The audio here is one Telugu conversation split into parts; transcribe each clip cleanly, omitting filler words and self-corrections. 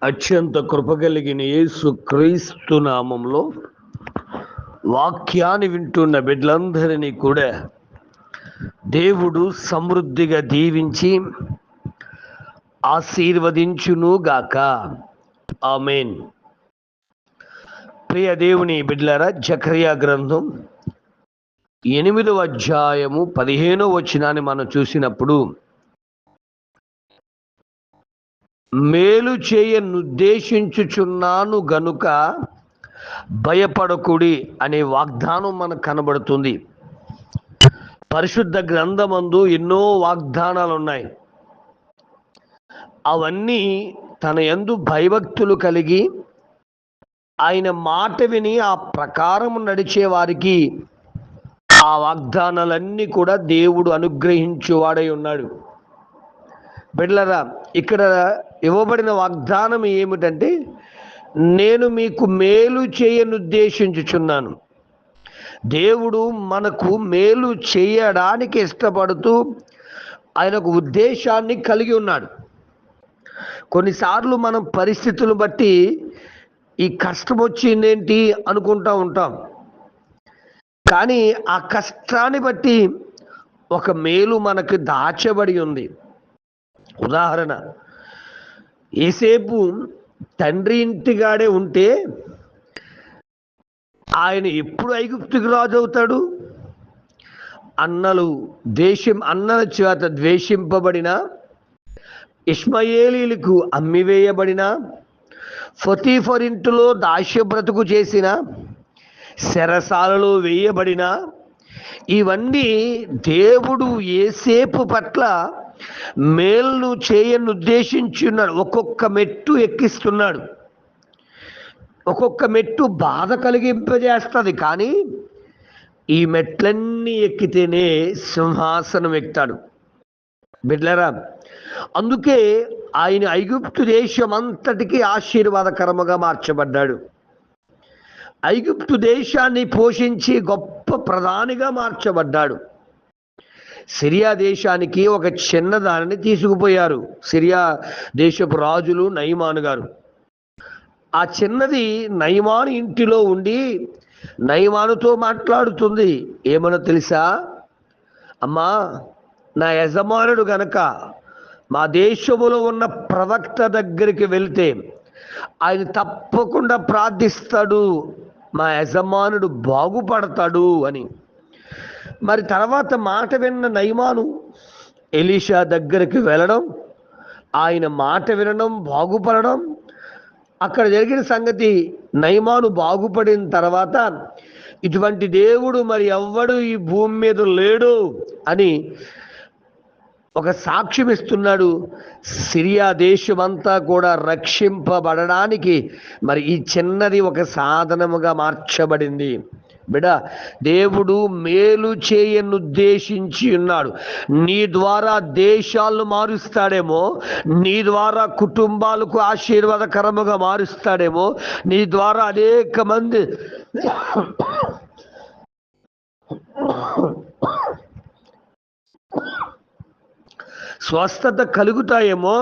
అత్యంత కృపగలిగిన యేసు క్రీస్తు నామంలో వాక్యాన్ని వింటున్న బిడ్డలందరినీ కూడా దేవుడు సమృద్ధిగా దీవించి ఆశీర్వదించునుగాక. ఆమేన్. ప్రియ దేవుని బిడ్డలారా, జకర్యా గ్రంథం 8వ అధ్యాయము 15వ వచనాన్ని మనం చూసినప్పుడు, మేలు చేయనుద్దేశించుచున్నాను గనుక భయపడకుడి అనే వాగ్దానం మనకు కనబడుతుంది. పరిశుద్ధ గ్రంథమందు ఎన్నో వాగ్దానాలు ఉన్నాయి. అవన్నీ తన యందు భయభక్తులు కలిగి ఆయన మాట విని ఆ ప్రకారం నడిచే వారికి ఆ వాగ్దానాలన్నీ కూడా దేవుడు అనుగ్రహించువాడై ఉన్నాడు. బిడ్డలారా, ఇక్కడ ఇవ్వబడిన వాగ్దానం ఏమిటంటే, నేను మీకు మేలు చేయనుద్దేశించుచున్నాను. దేవుడు మనకు మేలు చేయడానికి ఇష్టపడుతూ ఆయన ఒక ఉద్దేశాన్ని కలిగి ఉన్నాడు. కొన్నిసార్లు మనం పరిస్థితులు బట్టి ఈ కష్టం వచ్చిందేంటి అనుకుంటూ ఉంటాం. కానీ ఆ కష్టాన్ని బట్టి ఒక మేలు మనకు దాచబడి ఉంది. ఉదాహరణ, ఏసేపు తండ్రి ఇంటిగాడే ఉంటే ఆయన ఎప్పుడు ఐగుప్తుకి రాజు అవుతాడు? అన్నల చేత ద్వేషింపబడిన, ఇష్మాయేలీలకు అమ్మివేయబడిన, పొతీఫర్ ఇంటిలో దాస్య బ్రతుకు చేసిన, చెరసాలలో వేయబడిన, ఇవన్నీ దేవుడు యేసేపు పట్ల మేలును చేయనుద్దేశించున్నాడు. ఒక్కొక్క మెట్టు ఎక్కిస్తున్నాడు. ఒక్కొక్క మెట్టు బాధ కలిగింపజేస్తుంది. కానీ ఈ మెట్లన్నీ ఎక్కితేనే సింహాసనం ఎక్కుతాడు. బిడ్డలారా, అందుకే ఆయన ఐగుప్తు దేశం అంతటికి ఆశీర్వాదకరముగా మార్చబడ్డాడు. ఐగుప్తు దేశాన్ని పోషించి గొప్ప ప్రధానిగా మార్చబడ్డాడు. సిరియా దేశానికి ఒక చిన్నదానిని తీసుకుపోయారు సిరియా దేశపు రాజులు, నయమాను గారు. ఆ చిన్నది నయమాను ఇంటిలో ఉండి నయమానుతో మాట్లాడుతుంది. ఏమన్నా తెలుసా? అమ్మా, నా యజమానుడు గనక మా దేశములో ఉన్న ప్రవక్త దగ్గరికి వెళ్తే ఆయన తప్పకుండా ప్రార్థిస్తాడు, మా యజమానుడు బాగుపడతాడు అని. మరి తర్వాత మాట విన్న నయమాను ఎలీషా దగ్గరికి వెళ్ళడం, ఆయన మాట వినడం, బాగుపడడం. అక్కడ జరిగిన సంగతి, నయమాను బాగుపడిన తర్వాత ఇటువంటి దేవుడు మరి ఎవ్వడు ఈ భూమి మీద లేడు అని ఒక సాక్ష్యం ఇస్తున్నాడు. సిరియా దేశమంతా కూడా రక్షింపబడడానికి మరి ఈ చిన్నది ఒక సాధనముగా మార్చబడింది. బిడ్డ, దేవుడు మేలు చేయనుద్దేశించి ఉన్నాడు. నీ ద్వారా దేశాలను మారుస్తాడేమో, నీ ద్వారా కుటుంబాలకు ఆశీర్వాదకరముగా మారుస్తాడేమో, నీ ద్వారా అనేక మంది స్వస్థత కలుగుతాయేమో.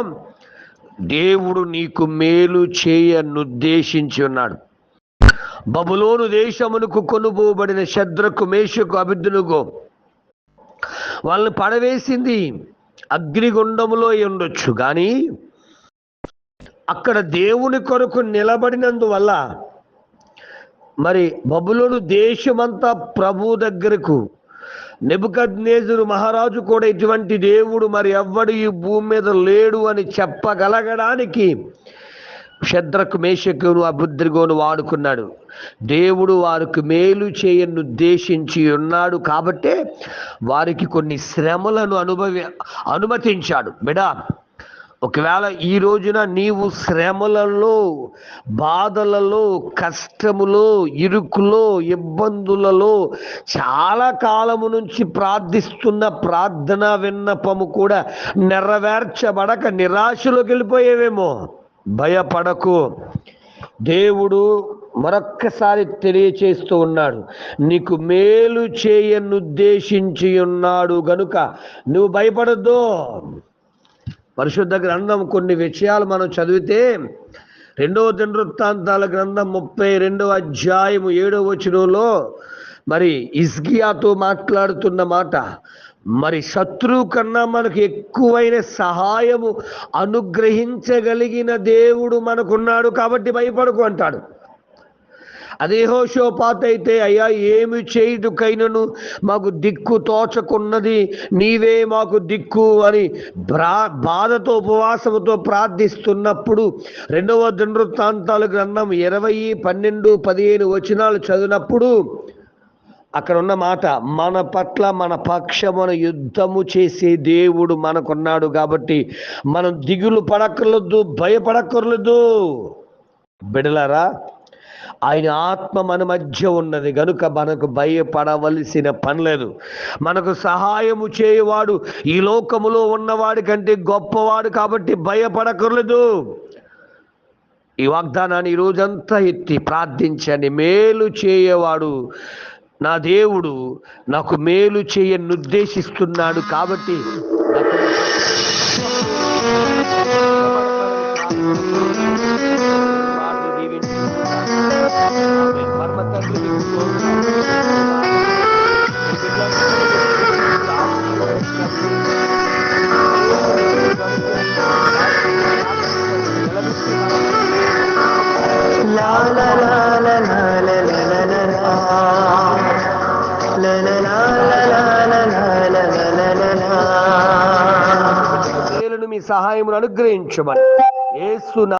దేవుడు నీకు మేలు చేయనుద్దేశించి ఉన్నాడు. బబులోను దేశమునకు కొనుపోబడిన షద్రకు, మేషకు, అబేద్నెగో వాళ్ళని పడవేసింది అగ్నిగుండములో ఉండొచ్చు, కానీ అక్కడ దేవుని కొరకు నిలబడినందువల్ల మరి బబులోను దేశమంతా ప్రభు దగ్గరకు, నెబుకద్నెజరు మహారాజు కూడా ఇటువంటి దేవుడు మరి ఎవ్వడు ఈ భూమి మీద లేడు అని చెప్పగలగడానికి షద్రకు, మేషకును, అబేద్నెగోను వాడుకున్నాడు. దేవుడు వారికి మేలు చేయనుద్దేశించి ఉన్నాడు కాబట్టే వారికి కొన్ని శ్రమలను అనుమతించాడు. బిడా, ఒకవేళ ఈ రోజున నీవు శ్రమలలో, బాధలలో, కష్టములో, ఇరుకులో, ఇబ్బందులలో చాలా కాలము నుంచి ప్రార్థిస్తున్న ప్రార్థన విన్నపము కూడా నెరవేర్చబడక నిరాశలోకి వెళ్ళిపోయేవేమో. భయపడకు. దేవుడు మరొక్కసారి తెలియచేస్తూ ఉన్నాడు, నీకు మేలు చేయనుద్దేశించి ఉన్నాడు గనుక నువ్వు భయపడద్దు. పరిశుద్ధ గ్రంథం కొన్ని విషయాలు మనం చదివితే 2వ దినవృత్తాంతాల గ్రంథం 32వ అధ్యాయము 7వ వచనంలో మరి హిజ్కియాతో మాట్లాడుతున్న మాట, మరి శత్రువు కన్నా మనకు ఎక్కువైన సహాయము అనుగ్రహించగలిగిన దేవుడు మనకున్నాడు కాబట్టి భయపడకు అంటాడు. అదే యెహోషాపాతు అయితే, అయ్యా ఏమి చేయుటకైనను మాకు దిక్కు తోచకున్నది, నీవే మాకు దిక్కు అని బాధతో ఉపవాసముతో ప్రార్థిస్తున్నప్పుడు 2వ దినవృత్తాంతాల గ్రంథం 20, 12, 15 వచనాలు చదివినప్పుడు అక్కడ ఉన్న మాట, మన పట్ల మన పక్షమున యుద్ధము చేసే దేవుడు మనకున్నాడు కాబట్టి మనం దిగులు పడక్కర్లేదు, భయపడక్కర్లేదు. బిడలారా, ఆయన ఆత్మ మన మధ్య ఉన్నది గనుక మనకు భయపడవలసిన పని లేదు. మనకు సహాయము చేయవాడు ఈ లోకములో ఉన్నవాడి కంటే గొప్పవాడు కాబట్టి భయపడకూడదు. ఈ వాగ్దానాన్ని ఈరోజంతా ఎత్తి ప్రార్థించండి. మేలు చేయవాడు నా దేవుడు నాకు మేలు చేయని ఉద్దేశిస్తున్నాడు కాబట్టి మీ సహాయమును అనుగ్రహించమని యేసు